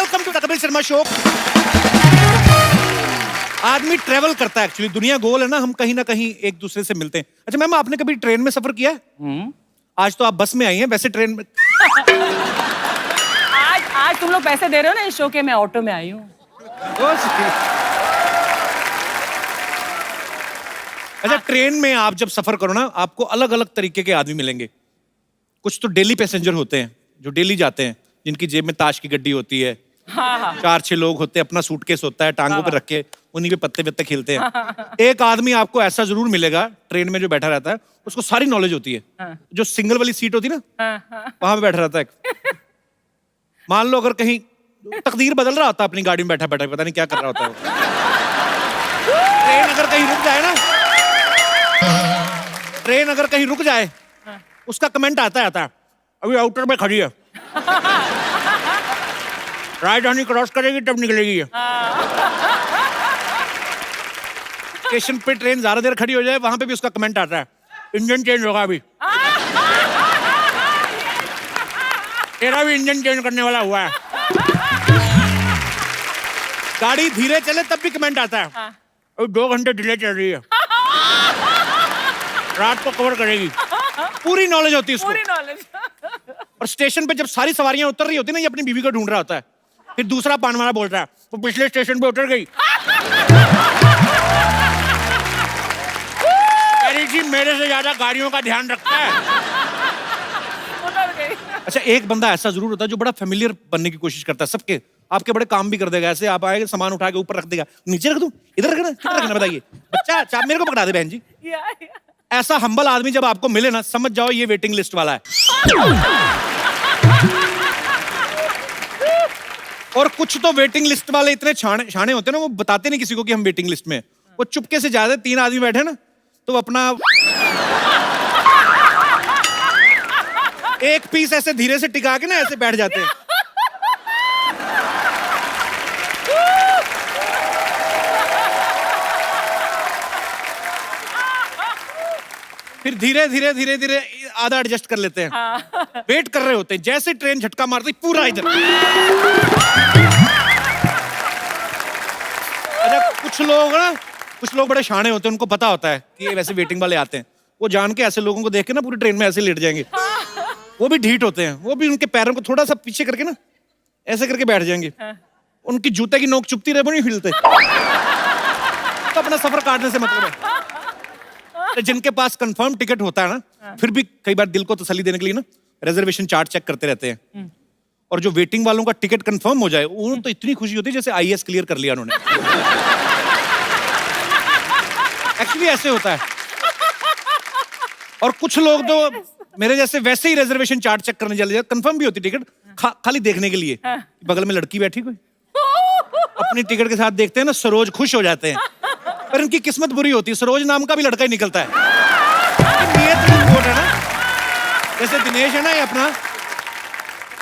Welcome to the Kapil Sharma show. आदमी travel करता है एक्चुअली, दुनिया गोल है ना, हम कहीं ना कहीं एक दूसरे से मिलते हैं। अच्छा मैम, आपने कभी ट्रेन में सफर किया है? आज तो आप बस में आई हैं, वैसे ट्रेन में आज तुम लोग पैसे दे रहे हो ना इस शो के, मैं ऑटो में आई हूँ। अच्छा, ट्रेन में आप जब सफर करो ना, आपको अलग अलग तरीके के आदमी मिलेंगे। कुछ तो डेली पैसेंजर होते हैं जो डेली जाते हैं, जिनकी जेब में ताश की गड्डी होती है। हाँ। 4-6 लोग होते हैं, अपना सूटकेस होता है, टांगों पे रख के उन्हीं पे पत्ते वत्ते खेलते हैं। एक आदमी आपको ऐसा जरूर मिलेगा ट्रेन में जो बैठा रहता है, उसको सारी नॉलेज होती है। जो सिंगल वाली सीट होती है ना, वहां पे बैठा रहता है। मान लो अगर कहीं तकदीर बदल रहा होता है, अपनी गाड़ी में बैठा बैठा पता नहीं क्या कर रहा होता है। ट्रेन अगर कहीं रुक जाए ना, ट्रेन अगर कहीं रुक जाए, उसका कमेंट आता है अभी आउटर में खड़ी है, राजधानी क्रॉस करेगी तब निकलेगी। स्टेशन पे ट्रेन ज्यादा देर खड़ी हो जाए, वहां पे भी उसका कमेंट आता है, इंजन चेंज होगा अभी, तेरा भी इंजन चेंज करने वाला हुआ है। गाड़ी धीरे चले तब भी कमेंट आता है, अभी 2 घंटे डिले चल रही है, रात को कवर करेगी। पूरी नॉलेज होती है उसको। पूरी नॉलेज। और स्टेशन पे जब सारी सवारियां उतर रही होती है ना, ये अपनी बीवी को ढूंढ रहा होता है, फिर दूसरा पान वाला बोल रहा है, वो पिछले स्टेशन पे उतर गई, अरे जी मेरे से ज्यादा गाड़ियों का ध्यान रखता है। उतर गई। अच्छा, एक बंदा ऐसा जरूर होता है जो बड़ा फेमिलियर बनने की कोशिश करता है सबके, आपके बड़े काम भी कर देगा। ऐसे आप आएंगे, सामान उठा के ऊपर रख देगा, नीचे रख दूं, इधर रखना, किधर रखना बताइए, बच्चा चाप मेरे को पकड़ा दे बहन जी। ऐसा हम्बल आदमी जब आपको मिले ना, समझ जाओ ये वेटिंग लिस्ट वाला है। और कुछ तो वेटिंग लिस्ट वाले इतने छाने होते हैं ना, वो बताते नहीं किसी को कि हम वेटिंग लिस्ट में। वो चुपके से जाते, 3 आदमी बैठे ना, तो अपना एक पीस ऐसे धीरे से टिका के ना ऐसे बैठ जाते हैं। फिर धीरे धीरे आधा एडजस्ट कर लेते हैं। वेट कर रहे होते हैं, जैसे ट्रेन झटका मारती पूरा इधर। अच्छा, कुछ लोग बड़े शाणे होते हैं, उनको पता होता है कि ये वैसे वेटिंग वाले आते हैं, वो जान के ऐसे लोगों को देख के ना पूरी ट्रेन में ऐसे लेट जाएंगे। वो भी ढीठ होते हैं, वो भी उनके पैरों को थोड़ा सा पीछे करके ना ऐसे करके बैठ जाएंगे। उनकी जूते की नोक चुपती रहे, वो नहीं हिलते। तो अपना सफर काटने से मतलब है। तो जिनके पास कंफर्म टिकट होता है ना, फिर भी कई बार दिल को तसल्ली देने के लिए ना रिजर्वेशन चार्ट चेक करते रहते हैं। और जो वेटिंग वालों का टिकट कंफर्म हो जाए, उन्हें तो इतनी खुशी होती है जैसे आईएएस क्लियर कर लिया उन्होंने। एक्चुअली ऐसे होता है। और कुछ लोग तो मेरे जैसे वैसे ही रिजर्वेशन चार्ट चेक करने चले जाते, कंफर्म भी होती टिकट, खाली देखने के लिए बगल में लड़की बैठी कोई, अपनी टिकट के साथ देखते हैं ना, सरोज खुश हो जाते हैं। पर इनकी किस्मत बुरी होती है, सरोज नाम का भी लड़का ही निकलता है। नियत है ना, जैसे दिनेश है ना, ये अपना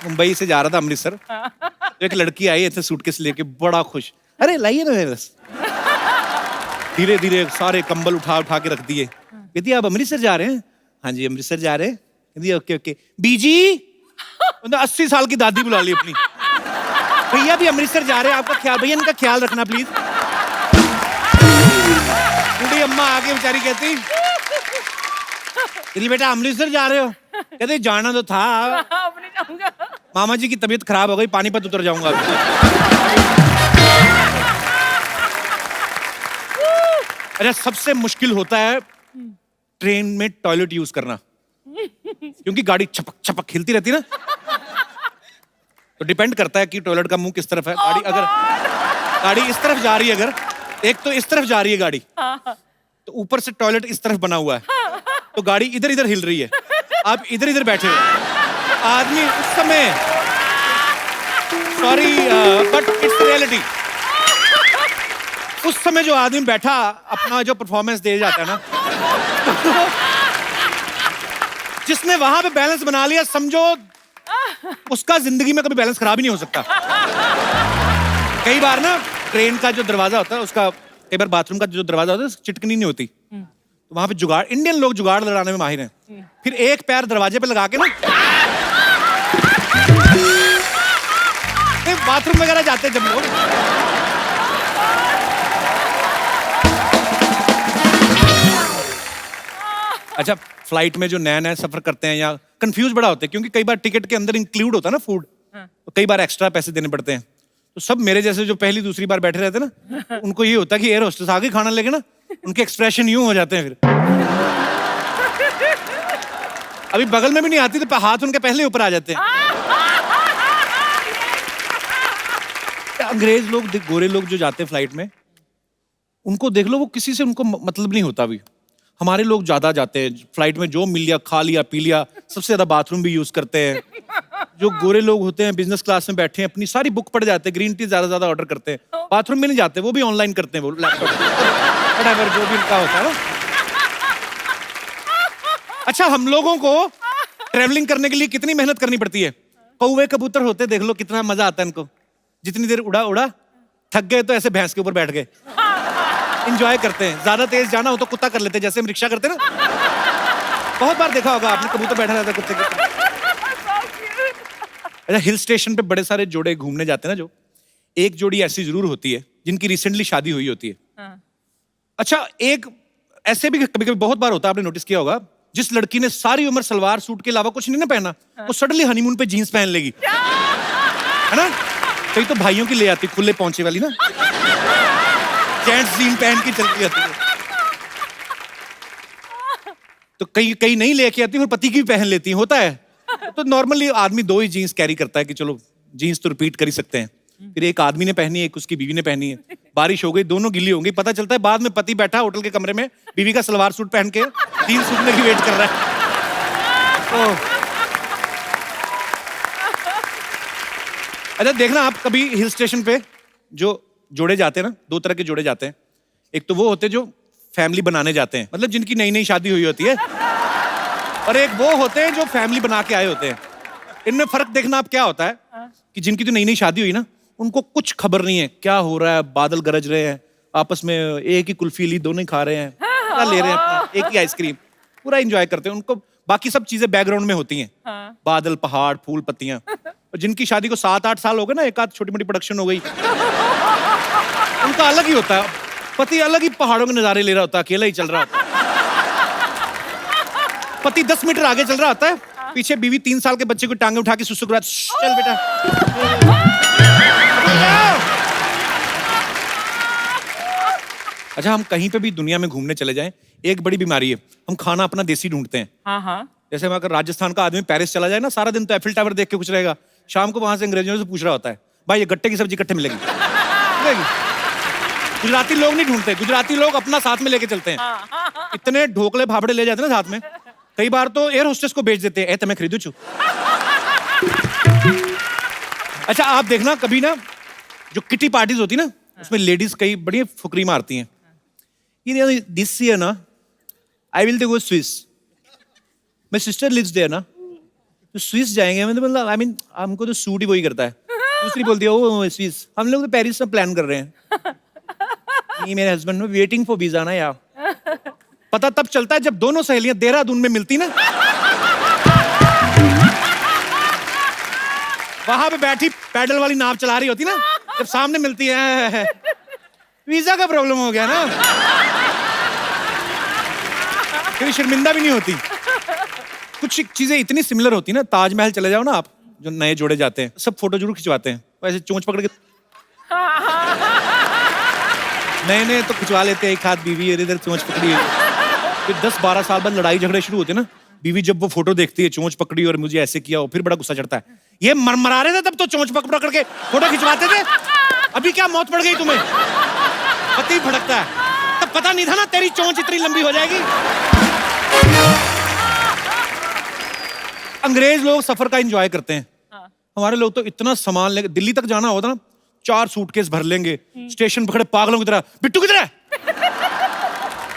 मुंबई से जा रहा था अमृतसर, तो एक लड़की आई ऐसे सूटकेस लेके, बड़ा खुश, अरे लाइए ना बस। धीरे धीरे सारे कंबल उठा के रख दिए। कहती आप अमृतसर जा रहे हैं? हाँ जी अमृतसर जा रहे हैं। कहती ओके बीजी, 80 साल की दादी बुला ली अपनी, भैया भी अमृतसर जा रहे हैं, आपका ख्याल, भैया इनका ख्याल रखना प्लीज। बूढ़ी अम्मा आके बेचारी कहती, बेटा अमृतसर जा रहे हो? कहते जाना तो था, मामा जी की तबीयत खराब हो गई, पानीपत उतर जाऊंगा। अरे सबसे मुश्किल होता है ट्रेन में टॉयलेट यूज करना, क्योंकि गाड़ी छपक छपक हिलती रहती है ना, तो डिपेंड करता है कि टॉयलेट का मुंह किस तरफ है। गाड़ी इस तरफ जा रही है, अगर एक तो इस तरफ जा रही है गाड़ी, तो ऊपर से टॉयलेट इस तरफ बना हुआ है, तो गाड़ी इधर इधर हिल रही है, आप इधर इधर बैठे हो, आदमी उस समय, सॉरी बट इट्स रियलिटी, उस समय जो आदमी बैठा अपना जो परफॉर्मेंस दे जाता है ना, जिसने वहां पे बैलेंस बना लिया, समझो उसका जिंदगी में कभी बैलेंस खराब ही नहीं हो सकता। कई बार ना ट्रेन का जो दरवाजा होता है, उसका कई बार बाथरूम का जो दरवाजा होता है, चिटकनी नहीं होती, तो वहां पे जुगाड़, इंडियन लोग जुगाड़ लड़ाने में माहिर हैं। फिर एक पैर दरवाजे पे लगा के ना बाथरूम वगैरह जाते हैं जब लोग। अच्छा, फ्लाइट में जो नया नया सफर करते हैं या कंफ्यूज बड़ा होते हैं, क्योंकि कई बार टिकट के अंदर इंक्लूड होता है ना फूड, तो कई बार एक्स्ट्रा पैसे देने पड़ते हैं। तो सब मेरे जैसे जो पहली दूसरी बार बैठे रहते हैं ना, उनको ये होता है कि एयर होस्टेस आगे खाना लेके ना, उनके एक्सप्रेशन यूं हो जाते हैं फिर। अभी बगल में भी नहीं आती तो हाथ उनके पहले ऊपर आ जाते हैं। अंग्रेज लोग, गोरे लोग जो जाते हैं फ्लाइट में, उनको देख लो, वो किसी से उनको मतलब नहीं होता। अभी हमारे लोग ज्यादा जाते हैं फ्लाइट में, जो मिल लिया खा लिया पी लिया, सबसे ज्यादा बाथरूम भी यूज करते हैं। जो गोरे लोग होते हैं बिजनेस क्लास में बैठे हैं, अपनी सारी बुक पढ़ जाते हैं, ग्रीन टी ज्यादा ऑर्डर करते हैं, बाथरूम में नहीं जाते, वो भी ऑनलाइन करते हैं, वो लैपटॉप व्हाटएवर जो भी उनका होता है ना। अच्छा, हम लोगों को ट्रेवलिंग करने के लिए कितनी मेहनत करनी पड़ती है। कौवे कबूतर होते देख लो, कितना मजा आता है इनको। जितनी देर उड़ा उड़ा, थक गए तो ऐसे भैंस के ऊपर बैठ गए, इंजॉय करते हैं। ज्यादा तेज जाना हो तो कुत्ता कर लेते हैं, जैसे हम रिक्शा करते हैं ना। बहुत बार देखा होगा आपने, कबूतर बैठा रहता है कुत्ते के। अच्छा, हिल स्टेशन पे बड़े सारे जोड़े घूमने जाते हैं ना, जो एक जोड़ी ऐसी जरूर होती है जिनकी रिसेंटली शादी हुई होती है। अच्छा, एक ऐसे भी कभी कभी बहुत बार होता है, आपने नोटिस किया होगा, जिस लड़की ने सारी उम्र सलवार सूट के अलावा कुछ नहीं ना पहना, वो सडनली हनीमून पे जीन्स पहन लेगी, है ना। कई तो भाइयों की ले आती खुले पहुंचे वाली ना, जेंट्स जीन पहन के चलती आती है। तो कई नहीं लेके आती, फिर पति की भी पहन लेती है, होता है। तो नॉर्मली आदमी 2 ही जीन्स कैरी करता है कि चलो जीन्स तो रिपीट कर ही सकते हैं। फिर एक आदमी ने पहनी है, एक उसकी बीवी ने पहनी है। बारिश हो गई, दोनों गिल्ली हो गई। पता चलता है बाद में पति बैठा होटल के कमरे में, बीवी का सलवार सूट पहन के जीन्स सूखने की वेट कर रहा है। अच्छा, देखना आप कभी हिल स्टेशन पे जो जोड़े जाते हैं ना, 2 तरह के जोड़े जाते हैं। एक तो वो होते हैं जो फैमिली बनाने जाते हैं, मतलब जिनकी नई नई शादी हुई होती है, और एक वो होते हैं जो फैमिली बना के आए होते हैं। इनमें फर्क देखना आप क्या होता है कि जिनकी तो नई नई शादी हुई ना, उनको कुछ खबर नहीं है क्या हो रहा है, बादल गरज रहे हैं, आपस में एक ही कुल्फी ली, दोनों ही खा रहे हैं, क्या ले रहे हैं अपना, एक ही आइसक्रीम, पूरा एंजॉय करते हैं। उनको बाकी सब चीजें बैकग्राउंड में होती हैं, बादल, पहाड़, फूल, पत्तियां। और जिनकी शादी को 7-8 साल हो गए ना, एक आध छोटी मोटी प्रोडक्शन हो गई, उनका अलग ही होता है। पति अलग ही पहाड़ों के नजारे ले रहा होता है, अकेला ही चल रहा होता है। पति 10 मीटर आगे चल रहा होता है, पीछे बीवी 3 साल के बच्चे को टांगे उठा के सुसु करा, चल बेटा। अच्छा, हम कहीं पे भी दुनिया में घूमने चले जाएं, एक बड़ी बीमारी है, हम खाना अपना देसी ढूंढते हैं। जैसे अगर राजस्थान का आदमी पेरिस चला जाए ना, सारा दिन तो एफिल टावर देख के कुछ रहेगा, शाम को वहां से अंग्रेजों से पूछ रहा होता है, भाई ये गट्टे की सब्जी कट्टे मिलेगी। गुजराती लोग नहीं ढूंढते, गुजराती लोग अपना साथ में लेके चलते हैं। इतने ढोकले भाबड़े ले जाते हैं ना साथ में, कई बार तो एयर होस्टेस को बेच देते हैं, मैं खरीदू छू। अच्छा, आप देखना कभी ना, जो किटी पार्टीज होती ना, उसमें लेडीज कई बड़ी फुकरी मारती हैं। ये दिस ईयर ना, I will go Swiss, my sister lives there ना, तो स्विस जाएंगे। मतलब आई मीन हमको तो सूट ही वही करता है। दूसरी बोलती है ओ स्विस, हम लोग तो पेरिस से प्लान कर रहे हैं। नहीं, मेरे हस्बैंड ने वेटिंग फॉर वीजा ना यार। पता तब चलता है जब दोनों सहेलियां देहरादून में मिलती ना, वहां पे बैठी पैडल वाली नाव चला रही होती ना, जब सामने मिलती है, वीजा का प्रॉब्लम हो गया ना, फिर शर्मिंदा भी नहीं होती। कुछ चीजें इतनी सिमिलर होती ना, ताजमहल चले जाओ ना आप, जो नए जोड़े जाते हैं, सब फोटो जरूर खिंचवाते हैं, वैसे चोंच पकड़ के नए तो खिंचवा लेते हैं, एक हाथ बीवी इधर चोंच पकड़ी है। फिर 10-12 साल बाद लड़ाई झगड़े शुरू होते हैं ना, बीवी जब वो फोटो देखती है, चोंच पकड़ी और मुझे ऐसे किया हो, फिर बड़ा गुस्सा चढ़ता है। ये मरमरा रहे थे तब तो चोंच पकड़ के फोटो खिंचवाते थे, अभी क्या मौत पड़ गई तुम्हें? पति भड़कता है, तब पता नहीं था ना तेरी चोंच इतनी लंबी हो जाएगी। अंग्रेज लोग सफर का एंजॉय करते हैं, हमारे लोग तो इतना सामान लेके, दिल्ली तक जाना होता ना, 4 सूटकेस भर लेंगे, स्टेशन पकड़े पागलों की तरह, बिट्टू किधर है?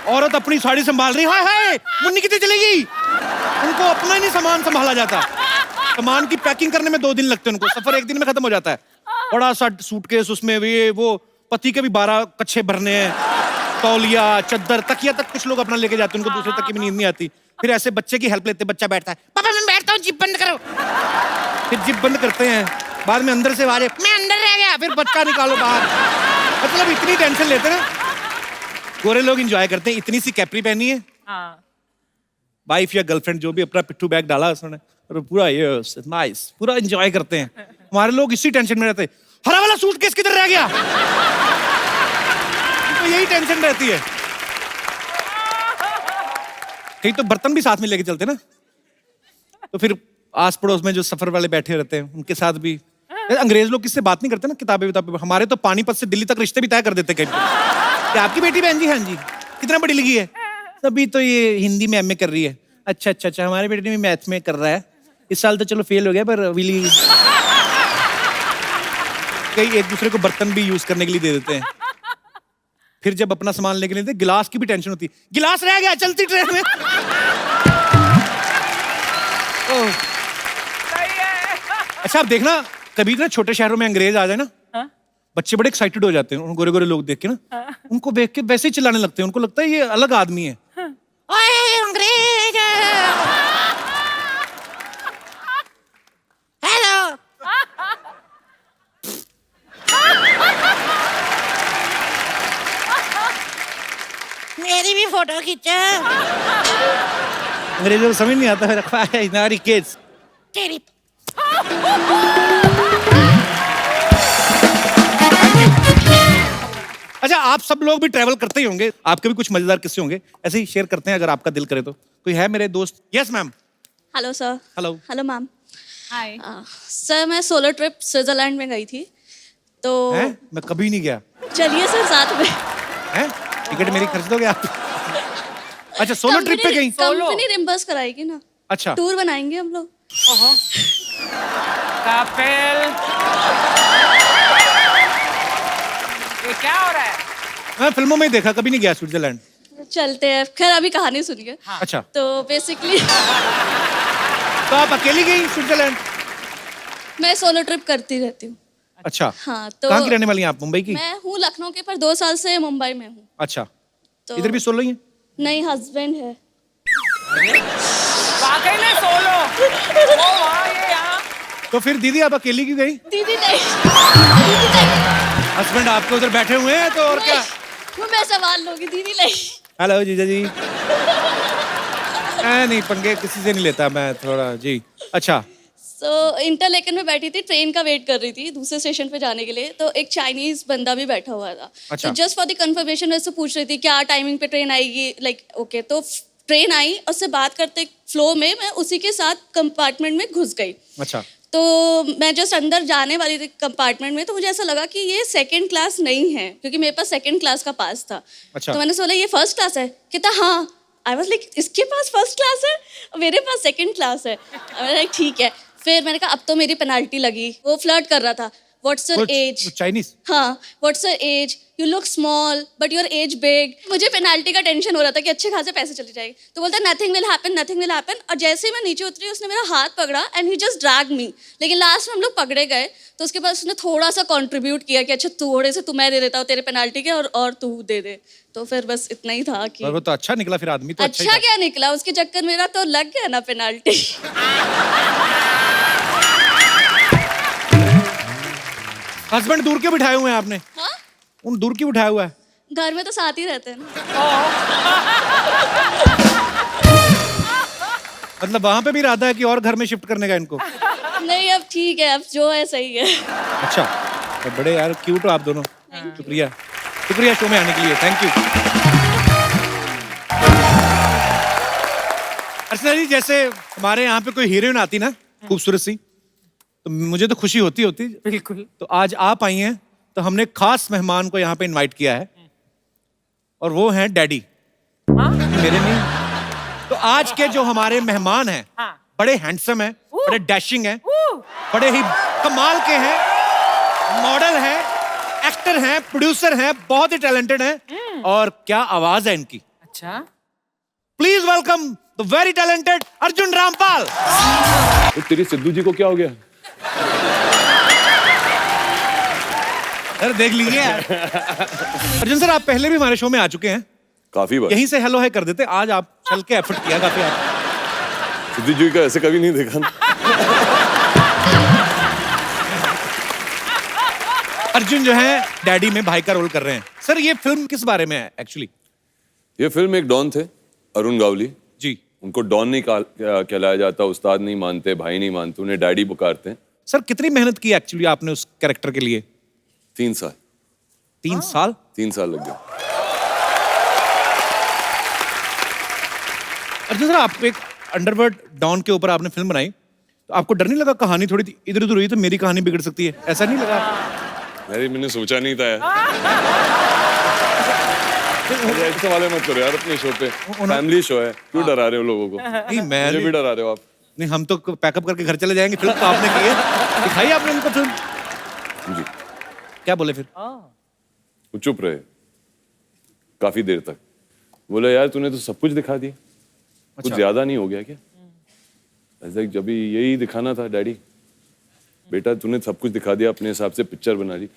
औरत अपनी साड़ी संभाल रही, हाय हाय मुन्नी कितनी चलेगी? उनको अपना ही नहीं सामान संभाला जाता। सामान की पैकिंग करने में 2 दिन लगते हैं उनको, सफर 1 दिन में खत्म हो जाता है। बड़ा सा सूटकेस, उसमें वो पति के भी 12 कच्छे भरने हैं, तौलिया, चद्दर, तकिया तक कुछ लोग अपना लेके जाते हैं, उनको दूसरे तक की भी नींद नहीं आती। फिर ऐसे बच्चे की हेल्प लेते, बच्चा बैठता है, पापा मैं बैठता हूँ, जिप बंद करो। फिर जिप बंद करते हैं, बाद में अंदर से आवाज, मैं अंदर रह गया, फिर बच्चा निकालो बाहर। मतलब इतनी टेंशन लेते ना। गोरे लोग एंजॉय करते हैं। इतनी सी कैपरी पहनी है, हाँ। वाइफ या गर्लफ्रेंड जो भी, अपना पिट्ठू बैग डाला उसने और पूरा ये नाइस, पूरा एंजॉय करते हैं। हमारे लोग इसी टेंशन में रहते हैं, हरा वाला सूटकेस किधर रह गया। तो यही टेंशन रहती है। कहीं तो बर्तन भी साथ में लेके चलते ना, तो फिर आस पड़ोस में जो सफर वाले बैठे रहते हैं उनके साथ भी। अंग्रेज लोग किससे बात नहीं करते ना, किताबें विताबें। हमारे तो पानीपत से दिल्ली तक रिश्ते भी तय कर देते कहीं। क्या आपकी बेटी बहन जी? हाँ जी। कितना पढ़ी लिखी है? अभी तो ये हिंदी में एमए कर रही है। अच्छा अच्छा अच्छा, हमारे बेटे भी मैथ में कर रहा है। इस साल तो चलो फेल हो गया, पर विली कई एक दूसरे को बर्तन भी यूज करने के लिए दे देते हैं। फिर जब अपना सामान लेके लेते, गिलास की भी टेंशन होती है, गिलास रह गया चलती ट्रेन में। ओह। सही है। अच्छा आप देखना, कभी ना छोटे शहरों में अंग्रेज आ जाए ना, हाँ? बच्चे बड़े एक्साइटेड हो जाते हैं उन गोरे गोरे लोग देख के ना। उनको देख के वैसे ही चिल्लाने लगते हैं। उनको लगता है ये अलग आदमी है। ओए अंग्रेज, हेलो। मेरी भी फोटो खींचो। अंग्रेजों को समझ नहीं आता है, रखा है इनारी किड्स तेरी। अच्छा आप सब लोग भी ट्रैवल करते ही होंगे, आपके भी कुछ मजेदार किस्से होंगे, ऐसे ही शेयर करते हैं अगर आपका दिल करे तो। कोई है मेरे दोस्त? Yes ma'am. Hello sir. Hello. Hello ma'am. Hi. Sir मैं सोलो ट्रिप स्विट्जरलैंड में गई थी, तो हैं? मैं कभी नहीं गया। चलिए सर साथ में। हैं? टिकट मेरी खर्च दोगे आप? अच्छा सोलो ट्रिप पे गई? कंपनी रिम्बर्स कराएगी ना। अच्छा। टूर बनाएंगे हम लोग। कपिल, ये क्या हो रहा है? मैं फिल्मों में ही देखा, कभी नहीं गया स्विट्जरलैंड। चलते हैं। खैर अभी कहानी सुनिए। हाँ। अच्छा तो बेसिकली तो आप अकेली गई स्विट्जरलैंड? मैं सोलो ट्रिप करती रहती हूँ। अच्छा। हाँ तो कहाँ की रहने वाली हैं आप? मुंबई की? मैं हूँ लखनऊ के, पर 2 साल से मुंबई में हूँ। अच्छा। तो इधर भी सोलो ही है? नहीं, हस्बैंड है। वाकई में सोलो। वो वहाँ, ये यहाँ। तो फिर दीदी आप अकेली क्यों गई? दीदी नहीं, दीदी नहीं। हस्बैंड आपके उधर बैठे हुए हैं तो और क्या? वो मैं संभाल लूंगी, दीदी नहीं। हेलो जीजा जी। नहीं पंगे किसी से नहीं लेता मैं थोड़ा जी। अच्छा। इंटरलेकन में बैठी थी, ट्रेन का वेट कर रही थी दूसरे स्टेशन पे जाने के लिए, तो एक चाइनीज बंदा भी बैठा हुआ था। अच्छा। तो जस्ट फॉर द कंफर्मेशन मैं उससे पूछ रही थी क्या टाइमिंग पे ट्रेन आएगी, लाइक ओके। तो ट्रेन आई, उससे बात करते फ्लो में मैं उसी के साथ कंपार्टमेंट में घुस गई। अच्छा। तो मैं जस्ट अंदर जाने वाली थी कंपार्टमेंट में, तो मुझे ऐसा लगा कि ये सेकंड क्लास नहीं है, क्योंकि मेरे पास सेकंड क्लास का पास था। अच्छा। तो मैंने सोचा ये फर्स्ट क्लास है। कहता हाँ। आई वाज लाइक इसके पास फर्स्ट क्लास है, मेरे पास सेकंड क्लास है। मैंने लाइक ठीक है। फिर मैंने कहा अब तो मेरी पेनाल्टी लगी। वो फ्लर्ट कर रहा था। What's your age? चाइनीज? हाँ, what's your age? You look small but your age big. मुझे पेनाल्टी का टेंशन हो रहा था कि अच्छे खासे पैसे चले जाएंगे। तो बोलता nothing will happen, nothing will happen. और जैसे ही मैं नीचे उतरी उसने मेरा हाथ पकड़ा एंड ही जस्ट ड्रैग मी। लेकिन लास्ट में हम लोग पकड़े गए, तो उसके बाद उसने थोड़ा सा कंट्रीब्यूट किया कि अच्छा थोड़े से तू मैं दे देता हूँ तेरे पेनाल्टी के, और तू दे दे। तो फिर बस इतना ही था कि पर वो तो अच्छा निकला फिर, आदमी तो अच्छा ही अच्छा था। क्या निकला, उसके चक्कर मेरा तो लग गया ना पेनाल्टी। हस्बैंड दूर के बिठाए हुए हैं आपने? हाँ, उन दूर क्यों बिठाया हुआ है? घर में तो साथ ही रहते हैं ना। मतलब वहां पे भी इरादा है कि और घर में शिफ्ट करने का इनको? नहीं अब ठीक है, अब जो है सही है। अच्छा तो बड़े यार क्यूट हो आप दोनों। शुक्रिया, शुक्रिया शो में आने के लिए, थैंक यू। अर्चना जी जैसे हमारे यहाँ पे कोई हीरोइन आती ना खूबसूरत सी, तो मुझे तो खुशी होती बिल्कुल। तो आज आप आई हैं तो हमने खास मेहमान को यहाँ पे इनवाइट किया है और वो हैं डैडी। हाँ? मेरे नहीं। तो आज के जो हमारे मेहमान हैं हाँ। बड़े हैंडसम हैं, बड़े डैशिंग हैं, बड़े ही कमाल के हैं, मॉडल हैं, एक्टर हैं, प्रोड्यूसर हैं, बहुत ही टैलेंटेड हैं और क्या आवाज है इनकी। अच्छा। Please welcome the very talented Arjun Rampal. तो तेरी सिद्धू जी को क्या हो गया? अरे देख लीजिए यार। अर्जुन सर आप पहले भी हमारे शो में आ चुके हैं, काफी बार। यहीं से हेलो है कर देते, आज आप चल के एफर्ट किया काफी। आप सिद्धू जी का ऐसे कभी नहीं देखा ना। अर्जुन जो है डैडी में भाई का रोल कर रहे हैं। सर ये फिल्म किस बारे में है एक्चुअली? ये फिल्म एक डॉन थे, अरुण गावली जी। उनको डॉन नहीं कहलाया जाता, उस्ताद नहीं मानते, भाई नहीं मानते, उन्हें डैडी पुकारते हैं। सर कितनी मेहनत की एक्चुअली आपने उस कैरेक्टर के लिए? 3 साल। 3 साल? 3 साल लग गए। अर्जुन सर आप एक अंडरवर्ल्ड डॉन के ऊपर आपने फिल्म बनाई, तो आपको डर नहीं लगा कहानी थोड़ी इधर उधर हुई तो मेरी कहानी बिगड़ सकती है, ऐसा नहीं लगा? मैंने सोचा नहीं था यार। ऐसे सवाल मत करो यार अपने शो पे, फैमिली शो है, क्यों डरा रहे हो लोगों को? नहीं मुझे भी डरा रहे हो आप। नहीं हम तो पैकअप करके घर चले जाएंगे, फिल्म तो आपने की है, दिखाई आपने उनको फिल्म। जी। क्या बोले फिर? वो चुप रहे काफी देर तक। बोले यार तूने तो सब कुछ दिखा दिया, कुछ ज्यादा नहीं हो गया क्या? ऐसा जब यही दिखाना था डैडी, बेटा तूने सब कुछ दिखा दिया, अपने हिसाब से पिक्चर बना ली,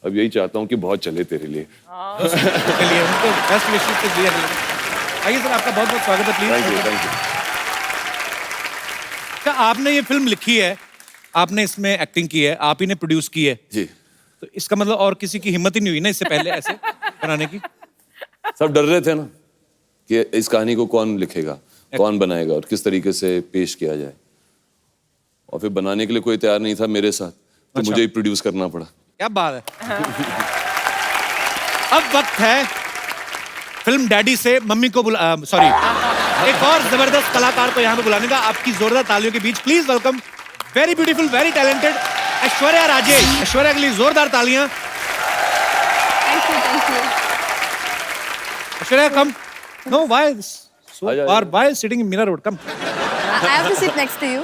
अब यही चाहता हूँ कि बहुत चले तेरे लिए। चलिए उनको बेस्ट विशेस तो दिया। आइए सर आपका बहुत बहुत स्वागत है please. Thank you thank you. क्या आपने ये फिल्म लिखी है, आपने इसमें एक्टिंग की है, आप ही ने प्रोड्यूस की है, जी। तो इसका मतलब और किसी की हिम्मत ही नहीं हुई ना इससे पहले ऐसे बनाने की? सब डर रहे थे ना कि इस कहानी को कौन लिखेगा, कौन बनाएगा और किस तरीके से पेश किया जाए, और फिर बनाने के लिए कोई तैयार नहीं था मेरे साथ, तो मुझे ही प्रोड्यूस करना पड़ा। क्या बात है। अब वक्त है फिल्म डैडी से मम्मी को सॉरी एक और जबरदस्त कलाकार को यहाँ पे बुलाने का। आपकी जोरदार तालियों के बीच please welcome very beautiful very talented Aishwarya Rajesh. Aishwarya के लिए जोरदार तालियां। Thank you Aishwarya come. No why so आजा, far why sitting in Mira Road? Come. I have to sit next to you.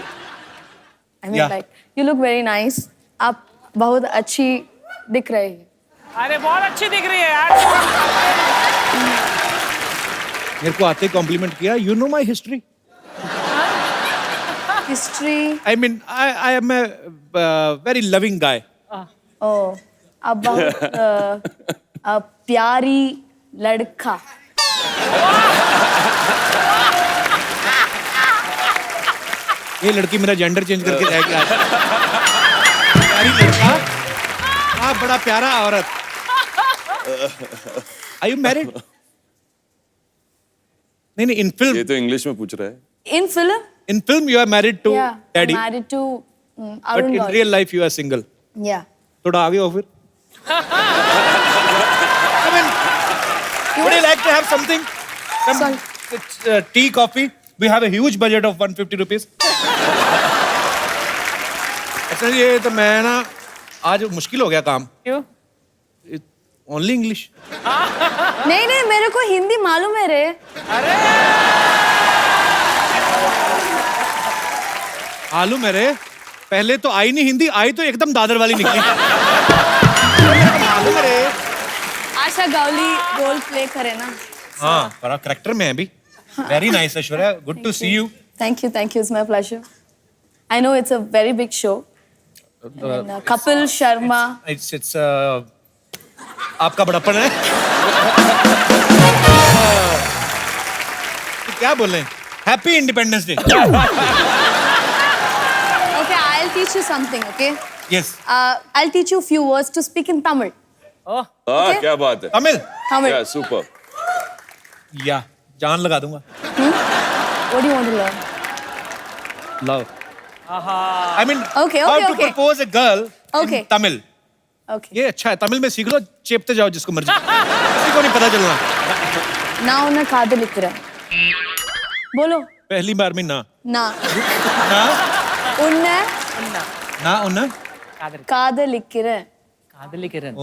I mean, Yeah. like, you look very nice. आप बहुत अच्छी दिख रही है. अरे बहुत अच्छी दिख रही है यार। मेरे को आते कॉम्प्लीमेंट किया। You know my history? History. I mean I am a very loving guy. Oh, आप बहुत प्यारी लड़का. ये लड़की मेरा जेंडर चेंज करके जाएगी आज। प्यारी लड़का, आप बड़ा प्यारा औरत। Are you married? नहीं in film. ये तो इंग्लिश में पूछ रहा है। In film? In film you are married to Yeah. daddy. Married to But Arun in Gauri. real life you are single. Yeah. थोड़ा आगे हो फिर। I mean, would you like to have something? Some tea, coffee? We have a huge budget of 150 rupees. अच्छा ये तो मैं ना आज मुश्किल हो गया काम। क्यों? Only English. नहीं नहीं मेरे को हिंदी मालूम है रे. आलू मेरे पहले तो आई नहीं हिंदी, आई तो एकदम दादर वाली निकली। आलू मेरे। आशा गावली रोल प्ले करे ना. हाँ बड़ा करेक्टर में है अभी। Very nice Aishwarya, good to see you. Thank you. It's my pleasure. I know it's a very big show. And, Kapil Sharma. It's आपका बड़प्पन है। तो क्या बोले? Happy independence day. Okay, I'll teach you something. Okay. Yes. I'll teach you a few words to speak in Tamil. Oh Okay. क्या बात है। Tamil. Tamil. Yeah, super. या जान लगा दूंगा। What do you want to learn? Love. I mean, Okay, how okay, to okay. propose a girl Okay. in Tamil. Okay. ये अच्छा है, तमिल में सीख लो, चेपते जाओ जिसको मर्जी। किसी को नहीं पता चलना। ना उन्हें कादलिக்கிறேன். बोलो. पहली बार में ना। ना. ना उन्हें ना उन्ना। कादलिக்கிறேன். कादली किरण। ओ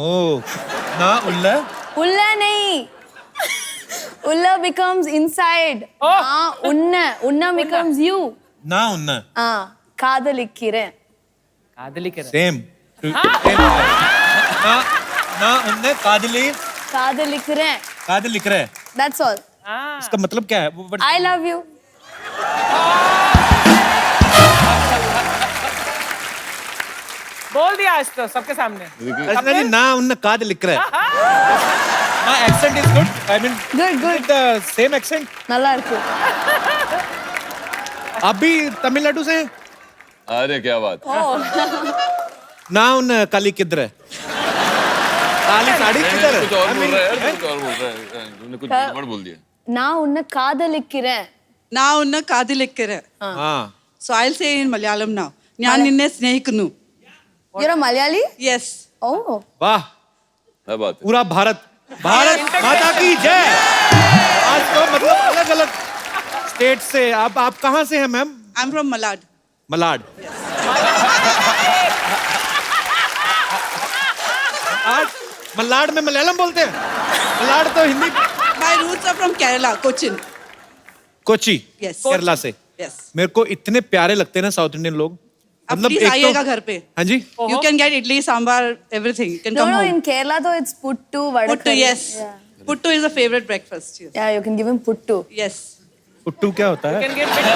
ना उल्ला। उल्ला नहीं. Ulla becomes inside. हाँ उन्ना becomes you. ना उन्ना। हाँ कादलिக்கிறேன். कादली किरण। सेम। ना ना उन्ने कादली कादलिக்கிறேன். कादल लिख रहा है। That's all. इसका मतलब क्या है? I love you. बोल दिया आज तो सबके सामने। अर्चना जी ना उन्ने कादल लिख रहा है। My accent is good. I mean, Good, good. with the same accent. நல்லா இருக்கு. आप भी तमिलनाडु से हैं? अरे क्या बात। ना उन काली किधर है? काली साड़ी किधर है? कुछ और बोल रहा है यार, कुछ और बोल रहा है, तुमने कुछ गड़बड़ बोल दिया. நான் உன்னை காதலிக்கிறேன். நான் உன்னை காதலிக்கிறேன். हाँ. So I'll say in Malayalam now. ഞാൻ നിന്നെ സ്നേഹിക്കുന്നു. You're a Malayali? Yes. Oh. वाह, क्या बात है. पूरा भारत माता की जय. आज तो मतलब अलग अलग स्टेट से आप कहाँ से हैं ma'am? I'm from Malad. Malad. आज मलाड में मलयालम बोलते हैं. मलाड तो Hindi. My roots are from Kerala, Cochin. Kochi. Yes. Kerala से. Yes. मेरे को इतने प्यारे लगते हैं ना साउथ इंडियन लोग. अब प्लीज आइएगा घर पे. हाँ जी. You can get idli, sambar, everything. You can No, come no, home. in Kerala though it's puttu, vada Puttu, curry. yes. Yeah. Puttu is a favorite breakfast. Yes. Yeah, you can give him puttu. Yes. Puttu क्या होता है? Can get bit.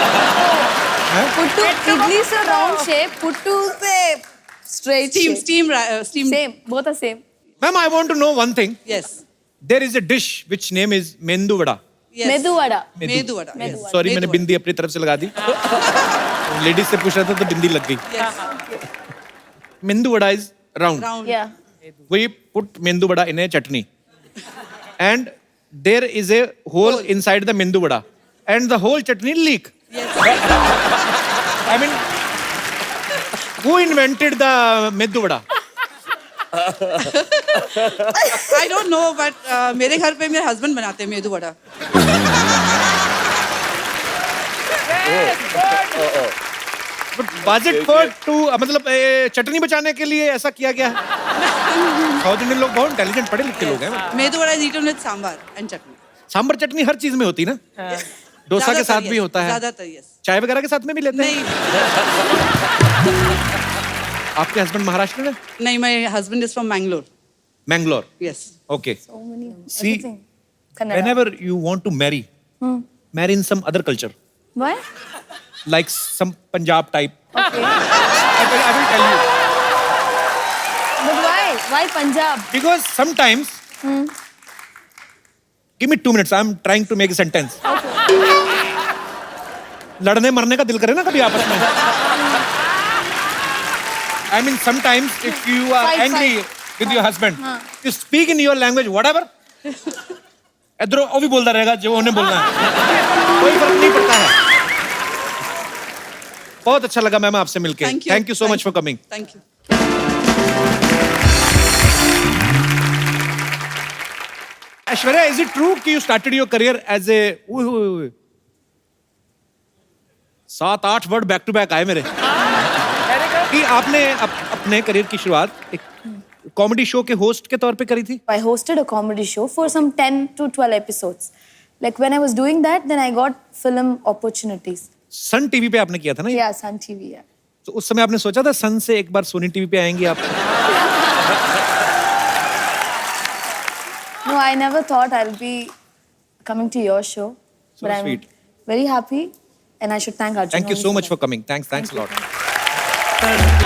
Puttu, idli is a round shape, puttu is a straight shape. Steam. Same, both are same. Ma'am, I want to know one thing. Yes. There is a dish which name is mendu vada. Yes. Medu vada. Medu vada. Yes. Sorry Medu मैंने vada. बिंदी अपनी तरफ से लगा दी. Ladies से पूछ रहा था तो बिंदी लग गई. Yes. मेंदू vada is round. Round. Yeah. We put mendu vada in a chutney, and there is a hole inside the mendu vada, and the whole chutney leak. Yes. I mean, who invented the mendu vada? I don't know, but मेरे घर पे मेरे husband बनाते हैं medu vada. But was it for to मतलब चटनी बचाने के लिए ऐसा किया गया है? साउथ इंडियन लोग बहुत इंटेलिजेंट पढ़े लिखे लोग हैं. Medu vada is eaten with sambar and chutney. Sambar चटनी हर चीज में होती है ना. डोसा के साथ भी होता है. ज्यादातर yes. चाय वगैरह के साथ में भी लेते हैं. नहीं. आपके हस्बैंड महाराष्ट्र में? नहीं, my husband is from Mangalore. Mangalore. Yes. Okay. So many. See, Everything. Kannada. whenever you want to marry, marry in some other culture, Why? like some Punjab type. Okay. I will tell you. But why? Why Punjab? Because sometimes, give me 2 minutes. I'm trying to make a sentence. लड़ने मरने का दिल करे ना कभी आपस में. I mean, sometimes if you are Fight, angry with your husband, you speak in your language, whatever. इधरों वो भी बोलता रहेगा जो उन्हें बोलना है. कोई फर्क नहीं पड़ता है. बहुत अच्छा लगा मैम आपसे मिलके. Thank you. Thank you so much for coming. Thank you. Aishwarya, is it true कि you started your career as a 7-8 word back to back आए मेरे कि आपने अपने करियर की शुरुआत एक कॉमेडी शो के होस्ट के तौर पे करी थी. I hosted a comedy show for some 10 to 12 episodes. Like when I was doing that, then I got film opportunities. Sun TV पे आपने किया था ना ये? Yeah, Sun TV. Yeah. तो उस समय आपने सोचा था सन से एक बार सोनी टीवी पे आएंगे आप? No, I never thought I'll be coming to your show. So but I'm sweet. very happy, and I should thank Arjun. Thank you only so for much that. for coming. Thanks a lot.